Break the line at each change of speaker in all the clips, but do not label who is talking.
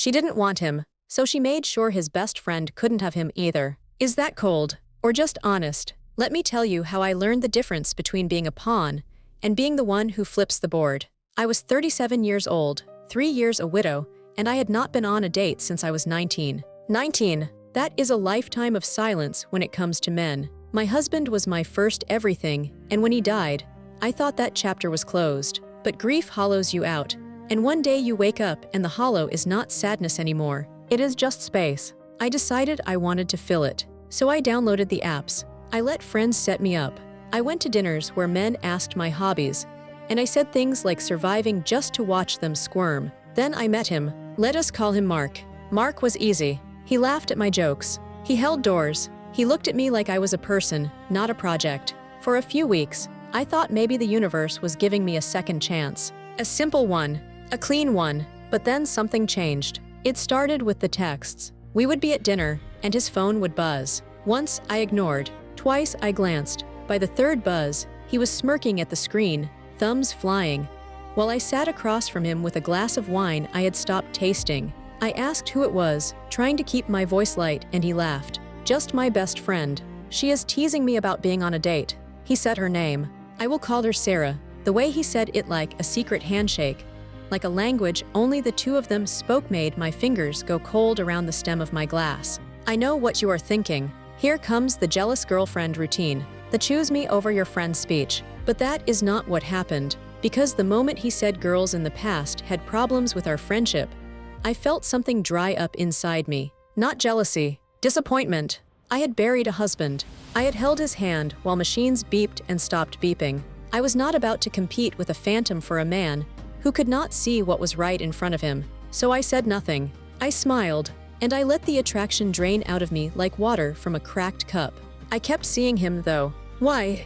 She didn't want him, so she made sure his best friend couldn't have him either. Is that cold? Or just honest? Let me tell you how I learned the difference between being a pawn and being the one who flips the board. I was 37 years old, 3 years a widow, and I had not been on a date since I was 19. 19. That is a lifetime of silence when it comes to men. My husband was my first everything, and when he died, I thought that chapter was closed. But grief hollows you out, and one day you wake up and the hollow is not sadness anymore. It is just space. I decided I wanted to fill it, so I downloaded the apps. I let friends set me up. I went to dinners where men asked my hobbies, and I said things like surviving just to watch them squirm. Then I met him. Let us call him Mark. Mark was easy. He laughed at my jokes. He held doors. He looked at me like I was a person, not a project. For a few weeks, I thought maybe the universe was giving me a second chance. A simple one, a clean one. But then something changed. It started with the texts. We would be at dinner, and his phone would buzz. Once, I ignored. Twice, I glanced. By the third buzz, he was smirking at the screen, thumbs flying, while I sat across from him with a glass of wine I had stopped tasting. I asked who it was, trying to keep my voice light, and he laughed. Just my best friend. She is teasing me about being on a date. He said her name. I will call her Sarah. The way he said it like a secret handshake, like a language only the two of them spoke, made my fingers go cold around the stem of my glass. I know what you are thinking. Here comes the jealous girlfriend routine, the choose me over your friend speech. But that is not what happened, because the moment he said girls in the past had problems with our friendship, I felt something dry up inside me. Not jealousy, disappointment. I had buried a husband. I had held his hand while machines beeped and stopped beeping. I was not about to compete with a phantom for a man who could not see what was right in front of him. So I said nothing. I smiled, and I let the attraction drain out of me like water from a cracked cup. I kept seeing him though. Why?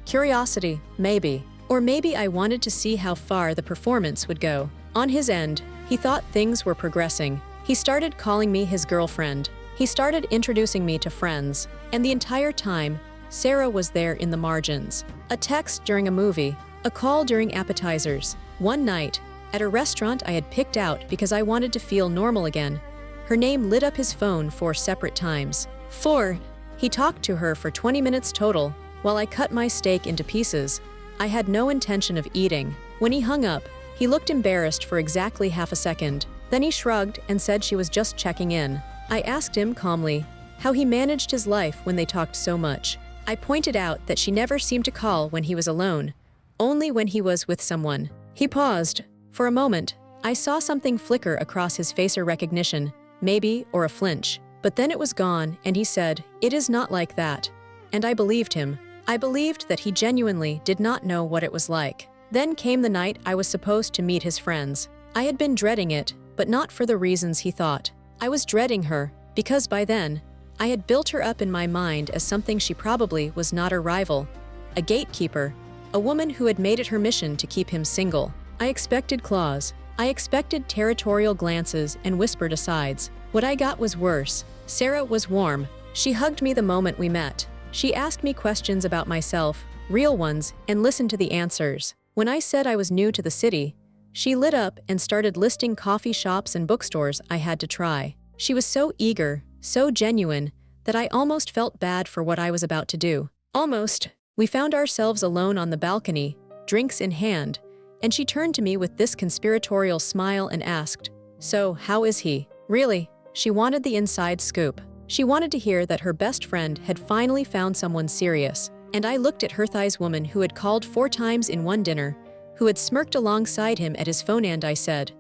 Curiosity, maybe. Or maybe I wanted to see how far the performance would go. On his end, he thought things were progressing. He started calling me his girlfriend. He started introducing me to friends. And the entire time, Sarah was there in the margins. A text during a movie, a call during appetizers. One night, at a restaurant I had picked out because I wanted to feel normal again, her name lit up his phone 4 separate times. 4. He talked to her for 20 minutes total, while I cut my steak into pieces. I had no intention of eating. When he hung up, he looked embarrassed for exactly half a second. Then he shrugged and said she was just checking in. I asked him calmly how he managed his life when they talked so much. I pointed out that she never seemed to call when he was alone, only when he was with someone. He paused. For a moment, I saw something flicker across his facial recognition, maybe, or a flinch. But then it was gone, and he said, "It is not like that." And I believed him. I believed that he genuinely did not know what it was like. Then came the night I was supposed to meet his friends. I had been dreading it, but not for the reasons he thought. I was dreading her, because by then, I had built her up in my mind as something she probably was not a rival, a gatekeeper, a woman who had made it her mission to keep him single. I expected claws. I expected territorial glances and whispered asides. What I got was worse. Sarah was warm. She hugged me the moment we met. She asked me questions about myself, real ones, and listened to the answers. When I said I was new to the city, she lit up and started listing coffee shops and bookstores I had to try. She was so eager, so genuine, that I almost felt bad for what I was about to do. Almost. We found ourselves alone on the balcony, drinks in hand, and she turned to me with this conspiratorial smile and asked, "So, how is he?" Really, she wanted the inside scoop. She wanted to hear that her best friend had finally found someone serious. And I looked at her thighs woman who had called 4 times in one dinner, who had smirked alongside him at his phone, and I said,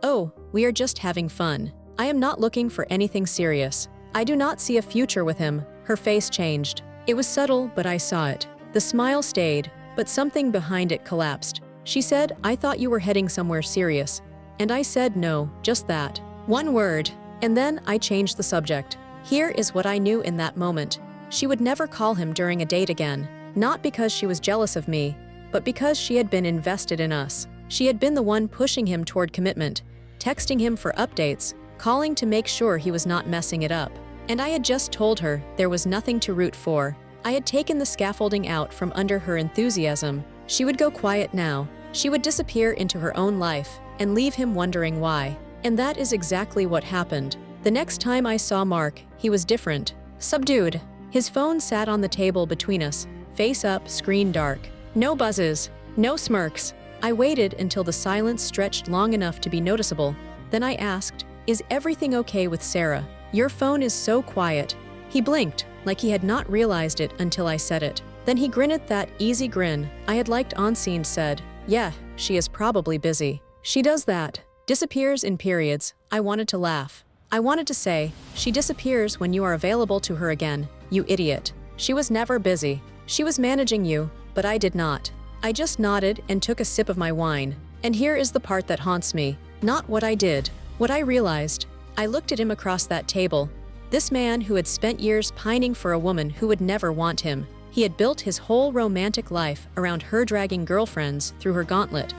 "Oh, we are just having fun. I am not looking for anything serious. I do not see a future with him." Her face changed. It was subtle, but I saw it. The smile stayed, but something behind it collapsed. She said, "I thought you were heading somewhere serious." And I said, "No, just that." One word. And then I changed the subject. Here is what I knew in that moment. She would never call him during a date again. Not because she was jealous of me, but because she had been invested in us. She had been the one pushing him toward commitment, texting him for updates, calling to make sure he was not messing it up. And I had just told her there was nothing to root for. I had taken the scaffolding out from under her enthusiasm. She would go quiet now. She would disappear into her own life and leave him wondering why. And that is exactly what happened. The next time I saw Mark, he was different. Subdued. His phone sat on the table between us, face up, screen dark. No buzzes. No smirks. I waited until the silence stretched long enough to be noticeable. Then I asked, "Is everything okay with Sarah? Your phone is so quiet." He blinked, like he had not realized it until I said it. Then he grinned that easy grin I had liked on scene said, "Yeah, she is probably busy. She does that. Disappears in periods." I wanted to laugh. I wanted to say, "She disappears when you are available to her again, you idiot." She was never busy. She was managing you, but I did not. I just nodded and took a sip of my wine. And here is the part that haunts me. Not what I did. What I realized. I looked at him across that table. This man who had spent years pining for a woman who would never want him. He had built his whole romantic life around her dragging girlfriends through her gauntlet,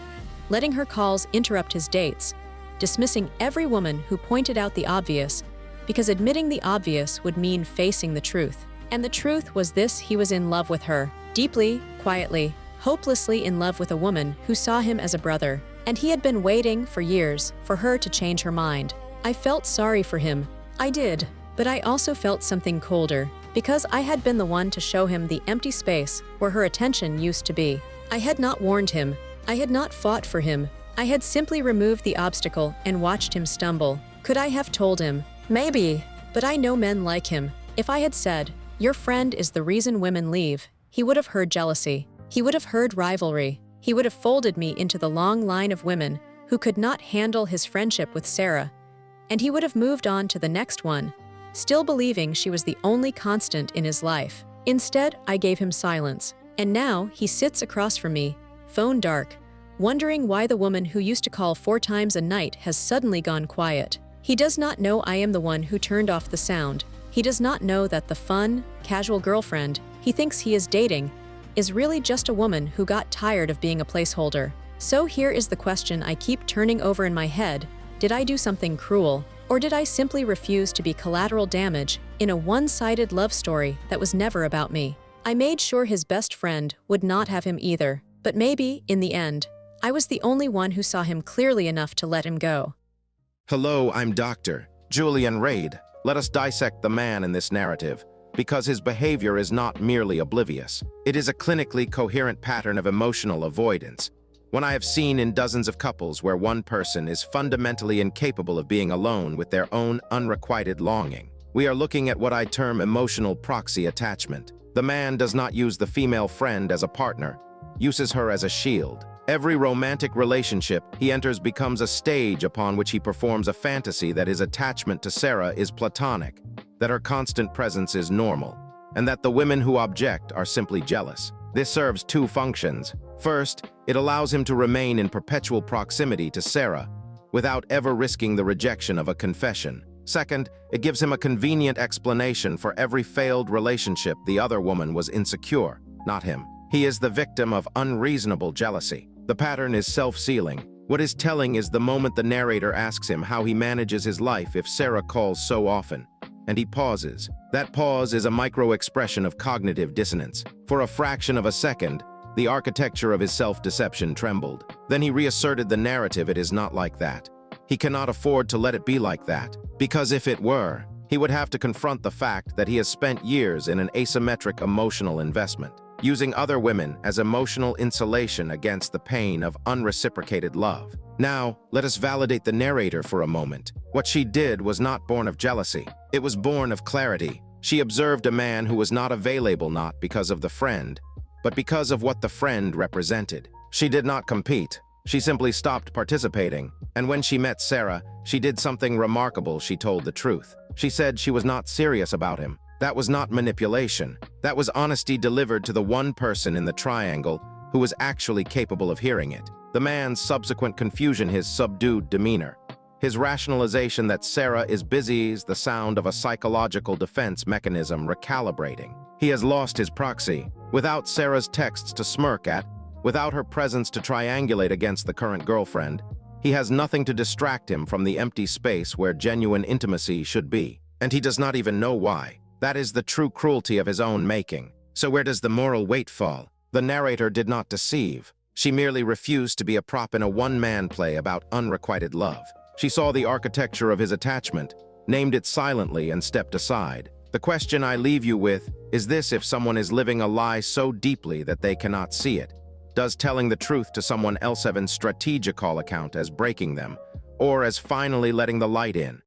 letting her calls interrupt his dates, dismissing every woman who pointed out the obvious, because admitting the obvious would mean facing the truth. And the truth was this: he was in love with her. Deeply, quietly, hopelessly in love with a woman who saw him as a brother. And he had been waiting for years for her to change her mind. I felt sorry for him. I did. But I also felt something colder, because I had been the one to show him the empty space where her attention used to be. I had not warned him. I had not fought for him. I had simply removed the obstacle and watched him stumble. Could I have told him? Maybe. But I know men like him. If I had said, "Your friend is the reason women leave," he would have heard jealousy. He would have heard rivalry. He would have folded me into the long line of women who could not handle his friendship with Sarah. And he would have moved on to the next one, still believing she was the only constant in his life. Instead, I gave him silence. And now he sits across from me, phone dark, wondering why the woman who used to call 4 times a night has suddenly gone quiet. He does not know I am the one who turned off the sound. He does not know that the fun, casual girlfriend he thinks he is dating is really just a woman who got tired of being a placeholder. So here is the question I keep turning over in my head. Did I do something cruel? Or did I simply refuse to be collateral damage in a one-sided love story that was never about me? I made sure his best friend would not have him either, but maybe, in the end, I was the only one who saw him clearly enough to let him go.
Hello, I'm Dr. Julian Reed. Let us dissect the man in this narrative, because his behavior is not merely oblivious. It is a clinically coherent pattern of emotional avoidance, one I have seen in dozens of couples where one person is fundamentally incapable of being alone with their own unrequited longing. We are looking at what I term emotional proxy attachment. The man does not use the female friend as a partner, uses her as a shield. Every romantic relationship he enters becomes a stage upon which he performs a fantasy that his attachment to Sarah is platonic, that her constant presence is normal, and that the women who object are simply jealous. This serves 2 functions. First, it allows him to remain in perpetual proximity to Sarah without ever risking the rejection of a confession. Second, it gives him a convenient explanation for every failed relationship. The other woman was insecure, not him. He is the victim of unreasonable jealousy. The pattern is self-sealing. What is telling is the moment the narrator asks him how he manages his life if Sarah calls so often, and he pauses. That pause is a micro-expression of cognitive dissonance. For a fraction of a second, the architecture of his self-deception trembled. Then he reasserted the narrative. It is not like that. He cannot afford to let it be like that, because if it were, he would have to confront the fact that he has spent years in an asymmetric emotional investment, using other women as emotional insulation against the pain of unreciprocated love. Now, let us validate the narrator for a moment. What she did was not born of jealousy. It was born of clarity. She observed a man who was not available not because of the friend, but because of what the friend represented. She did not compete. She simply stopped participating. And when she met Sarah, she did something remarkable. She told the truth. She said she was not serious about him. That was not manipulation. That was honesty delivered to the one person in the triangle who was actually capable of hearing it. The man's subsequent confusion, his subdued demeanor, his rationalization that Sarah is busy is the sound of a psychological defense mechanism recalibrating. He has lost his proxy. Without Sarah's texts to smirk at, without her presence to triangulate against the current girlfriend, he has nothing to distract him from the empty space where genuine intimacy should be. And he does not even know why. That is the true cruelty of his own making. So where does the moral weight fall? The narrator did not deceive. She merely refused to be a prop in a one-man play about unrequited love. She saw the architecture of his attachment, named it silently, and stepped aside. The question I leave you with is this: if someone is living a lie so deeply that they cannot see it, does telling the truth to someone else have a strategical account as breaking them, or as finally letting the light in?